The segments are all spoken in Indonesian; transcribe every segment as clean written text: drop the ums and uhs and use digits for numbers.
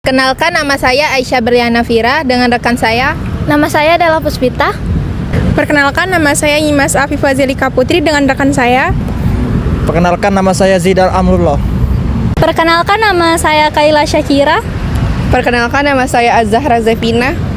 Kenalkan, nama saya Aisyah Berliana Fira dengan rekan saya. Nama saya adalah Puspita. Perkenalkan, nama saya Nyimas Afifah Zelika Putri dengan rekan saya. Perkenalkan, nama saya Zidar Amrullah. Perkenalkan, nama saya Kaila Syakira. Perkenalkan, nama saya Az-Zahra Zefina.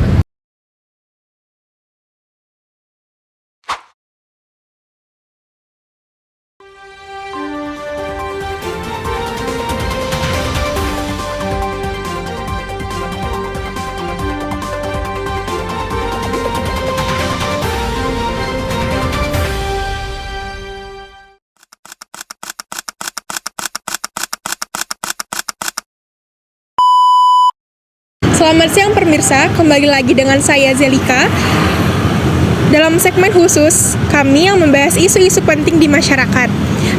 Selamat siang pemirsa, kembali lagi dengan saya Zelika. Dalam segmen khusus, kami yang membahas isu-isu penting di masyarakat.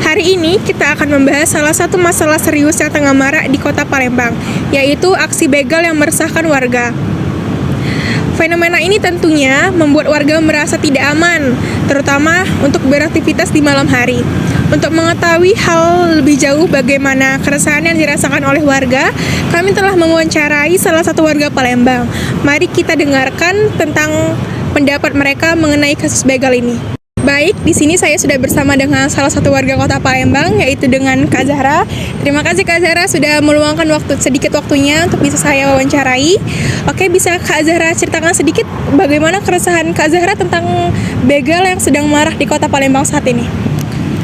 Hari ini kita akan membahas salah satu masalah serius yang tengah marak di kota Palembang, yaitu aksi begal yang meresahkan warga. Fenomena ini tentunya membuat warga merasa tidak aman, terutama untuk beraktivitas di malam hari. Untuk mengetahui hal lebih jauh bagaimana keresahan yang dirasakan oleh warga, kami telah mewawancarai salah satu warga Palembang. Mari kita dengarkan tentang pendapat mereka mengenai kasus begal ini. Baik, di sini saya sudah bersama dengan salah satu warga kota Palembang, yaitu dengan Kak Zahra. Terima kasih Kak Zahra sudah meluangkan sedikit waktunya untuk bisa saya wawancarai. Oke, bisa Kak Zahra ceritakan sedikit bagaimana keresahan Kak Zahra tentang begal yang sedang marak di kota Palembang saat ini?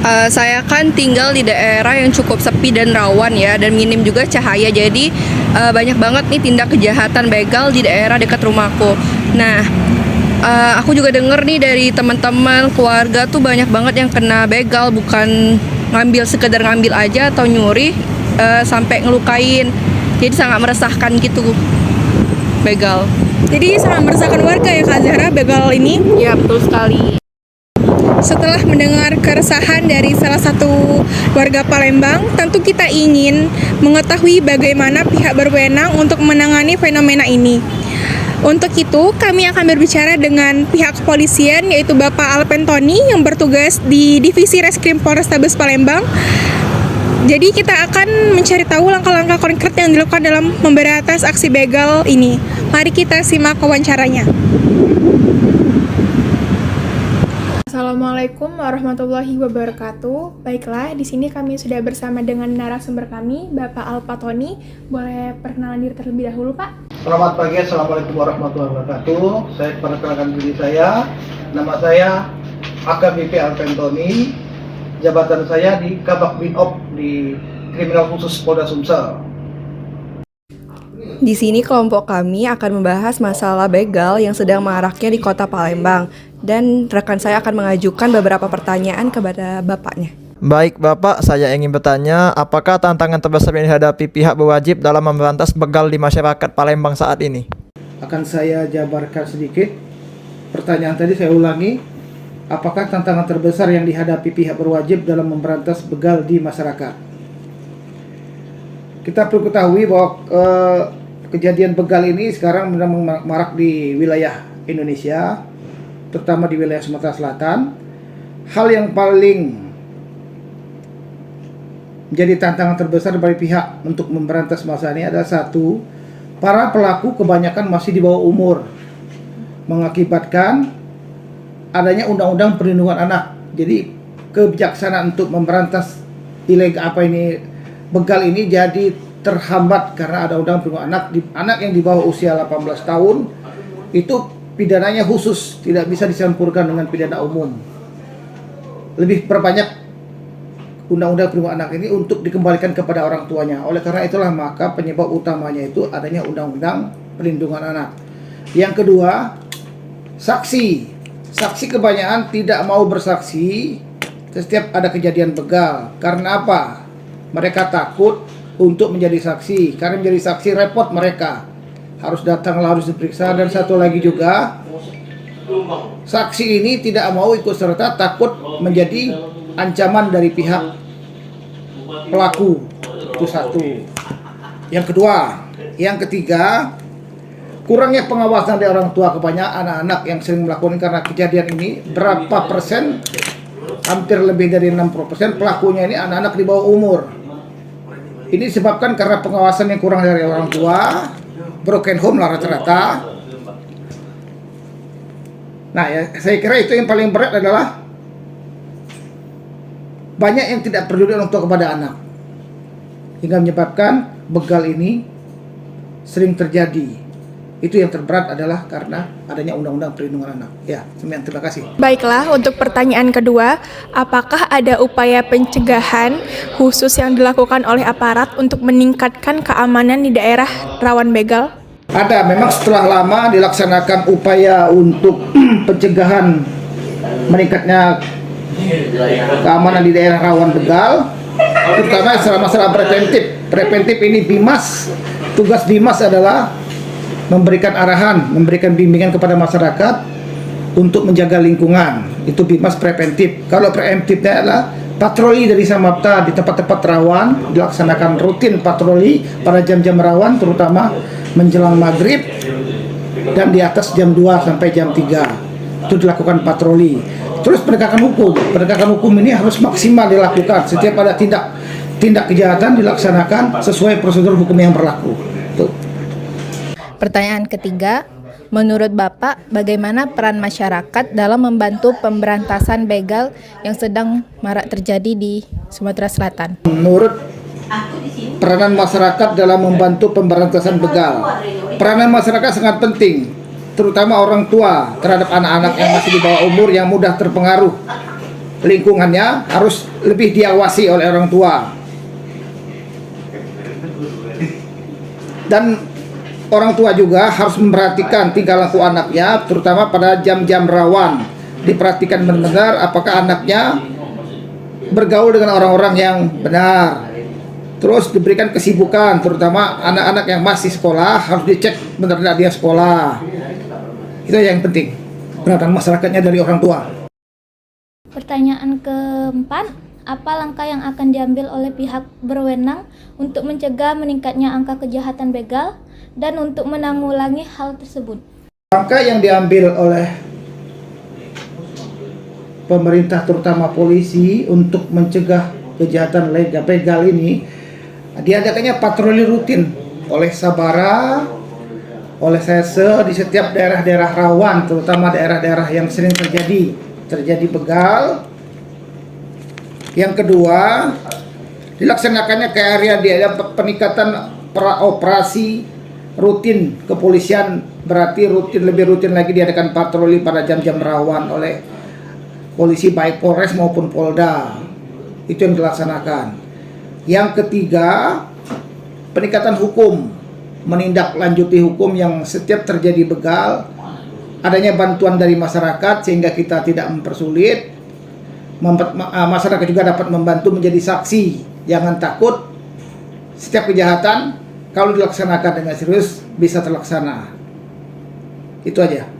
Saya kan tinggal di daerah yang cukup sepi dan rawan ya, dan minim juga cahaya. Jadi banyak banget nih tindak kejahatan begal di daerah dekat rumahku. Nah, aku juga denger nih dari teman-teman keluarga tuh banyak banget yang kena begal, bukan sekedar ngambil aja atau nyuri, sampai ngelukain. Jadi sangat meresahkan gitu begal. Jadi sangat meresahkan warga ya Kak Zahra, begal ini? Ya, betul sekali. Setelah mendengar keresahan dari salah satu warga Palembang, tentu kita ingin mengetahui bagaimana pihak berwenang untuk menangani fenomena ini. Untuk itu, kami akan berbicara dengan pihak kepolisian, yaitu Bapak Alpentoni yang bertugas di Divisi Reskrim Polrestabes Palembang. Jadi kita akan mencari tahu langkah-langkah konkret yang dilakukan dalam memberantas aksi begal ini. Mari kita simak wawancaranya. Assalamualaikum warahmatullahi wabarakatuh. Baiklah, di sini kami sudah bersama dengan narasumber kami, Bapak Alpatoni. Boleh perkenalan diri terlebih dahulu, Pak? Selamat pagi, Assalamualaikum warahmatullahi wabarakatuh. Saya perkenalkan diri saya. Nama saya AKBP Alpentoni. Jabatan saya di Kabak Binop di Kriminal Khusus Polda Sumsel. Di sini kelompok kami akan membahas masalah begal yang sedang maraknya di kota Palembang, dan rekan saya akan mengajukan beberapa pertanyaan kepada bapaknya. Baik Bapak, saya ingin bertanya, apakah tantangan terbesar yang dihadapi pihak berwajib dalam memberantas begal di masyarakat Palembang saat ini? Akan saya jabarkan sedikit. Pertanyaan tadi saya ulangi. Apakah tantangan terbesar yang dihadapi pihak berwajib dalam memberantas begal di masyarakat? Kita perlu ketahui bahwa kejadian begal ini sekarang memang marak di wilayah Indonesia, terutama di wilayah Sumatera Selatan. Hal yang paling menjadi tantangan terbesar bagi pihak untuk memberantas masalah ini adalah satu, para pelaku kebanyakan masih di bawah umur, mengakibatkan adanya undang-undang perlindungan anak. Jadi kebijaksanaan untuk memberantas begal ini jadi terhambat karena ada undang perlindungan anak. Anak yang di bawah usia 18 tahun itu pidananya khusus, tidak bisa dicampurkan dengan pidana umum. Lebih perbanyak undang-undang perlindungan anak ini untuk dikembalikan kepada orang tuanya. Oleh karena itulah maka penyebab utamanya itu adanya undang-undang perlindungan anak. Yang kedua, saksi. Saksi kebanyakan tidak mau bersaksi setiap ada kejadian begal. Karena apa? Mereka takut untuk menjadi saksi. Karena menjadi saksi repot mereka. Harus datang, harus diperiksa. Dan satu lagi juga, saksi ini tidak mau ikut serta, takut menjadi ancaman dari pihak pelaku. Itu satu. Yang kedua, yang ketiga, kurangnya pengawasan dari orang tua. Kebanyakan anak-anak yang sering melakukan karena kejadian ini, berapa persen, hampir lebih dari 60% pelakunya ini anak-anak di bawah umur. Ini disebabkan karena pengawasan yang kurang dari orang tua, broken home lah rata-rata. Nah ya, saya kira itu yang paling berat adalah banyak yang tidak peduli orang tua kepada anak, hingga menyebabkan begal ini sering terjadi. Itu yang terberat adalah karena adanya Undang-Undang Perlindungan Anak. Ya, sekian, terima kasih. Baiklah, untuk pertanyaan kedua, apakah ada upaya pencegahan khusus yang dilakukan oleh aparat untuk meningkatkan keamanan di daerah rawan begal? Ada, memang setelah lama dilaksanakan upaya untuk pencegahan meningkatnya keamanan di daerah rawan begal, terutama masalah preventif. Preventif ini Bimas, tugas Bimas adalah memberikan arahan, memberikan bimbingan kepada masyarakat untuk menjaga lingkungan. Itu Bimas preventif. Kalau preemptifnya adalah patroli dari Samapta di tempat-tempat rawan, dilaksanakan rutin patroli pada jam-jam rawan, terutama menjelang maghrib dan di atas jam 2 sampai jam 3. Itu dilakukan patroli. Terus penegakan hukum. Penegakan hukum ini harus maksimal dilakukan. Setiap ada tindak kejahatan dilaksanakan sesuai prosedur hukum yang berlaku. Tuh. Pertanyaan ketiga, menurut Bapak, bagaimana peran masyarakat dalam membantu pemberantasan begal yang sedang marak terjadi di Sumatera Selatan? Menurut peranan masyarakat dalam membantu pemberantasan begal, peranan masyarakat sangat penting, terutama orang tua terhadap anak-anak yang masih di bawah umur yang mudah terpengaruh. Lingkungannya harus lebih diawasi oleh orang tua. Dan orang tua juga harus memperhatikan tingkah laku anaknya, terutama pada jam-jam rawan. Diperhatikan benar-benar apakah anaknya bergaul dengan orang-orang yang benar. Terus diberikan kesibukan, terutama anak-anak yang masih sekolah harus dicek benar-benar dia sekolah. Itu yang penting, peran masyarakatnya dari orang tua. Pertanyaan keempat, apa langkah yang akan diambil oleh pihak berwenang untuk mencegah meningkatnya angka kejahatan begal dan untuk menanggulangi hal tersebut? Langkah yang diambil oleh pemerintah, terutama polisi, untuk mencegah kejahatan begal ini, diadakannya patroli rutin oleh Sabara, oleh Sese di setiap daerah-daerah rawan, terutama daerah-daerah yang sering terjadi begal. Yang kedua, dilaksanakannya ke area peningkatan operasi rutin kepolisian, berarti lebih rutin lagi diadakan patroli pada jam-jam rawan oleh polisi baik Polres maupun Polda. Itu yang dilaksanakan. Yang ketiga, peningkatan hukum, menindaklanjuti hukum yang setiap terjadi begal, adanya bantuan dari masyarakat sehingga kita tidak mempersulit. Masyarakat juga dapat membantu menjadi saksi. Jangan takut, setiap kejahatan kalau dilaksanakan dengan serius bisa terlaksana. Itu aja.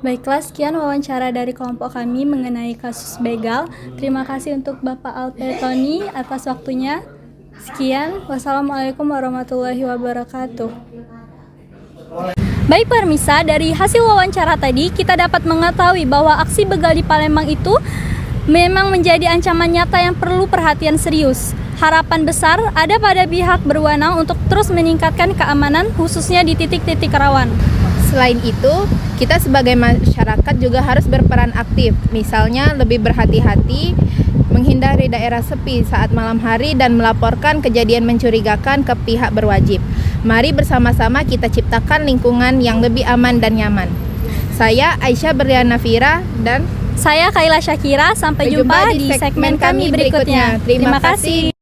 Baiklah, sekian wawancara dari kelompok kami mengenai kasus begal. Terima kasih untuk Bapak Alpetoni atas waktunya. Sekian, wassalamualaikum warahmatullahi wabarakatuh. Baik pemirsa, dari hasil wawancara tadi kita dapat mengetahui bahwa aksi begal di Palembang itu memang menjadi ancaman nyata yang perlu perhatian serius. Harapan besar ada pada pihak berwenang untuk terus meningkatkan keamanan khususnya di titik-titik rawan. Selain itu, kita sebagai masyarakat juga harus berperan aktif. Misalnya lebih berhati-hati, menghindari daerah sepi saat malam hari dan melaporkan kejadian mencurigakan ke pihak berwajib. Mari bersama-sama kita ciptakan lingkungan yang lebih aman dan nyaman. Saya Aisyah Berliana Fira dan saya Kaila Syakira. Sampai jumpa di segmen kami berikutnya. Terima kasih.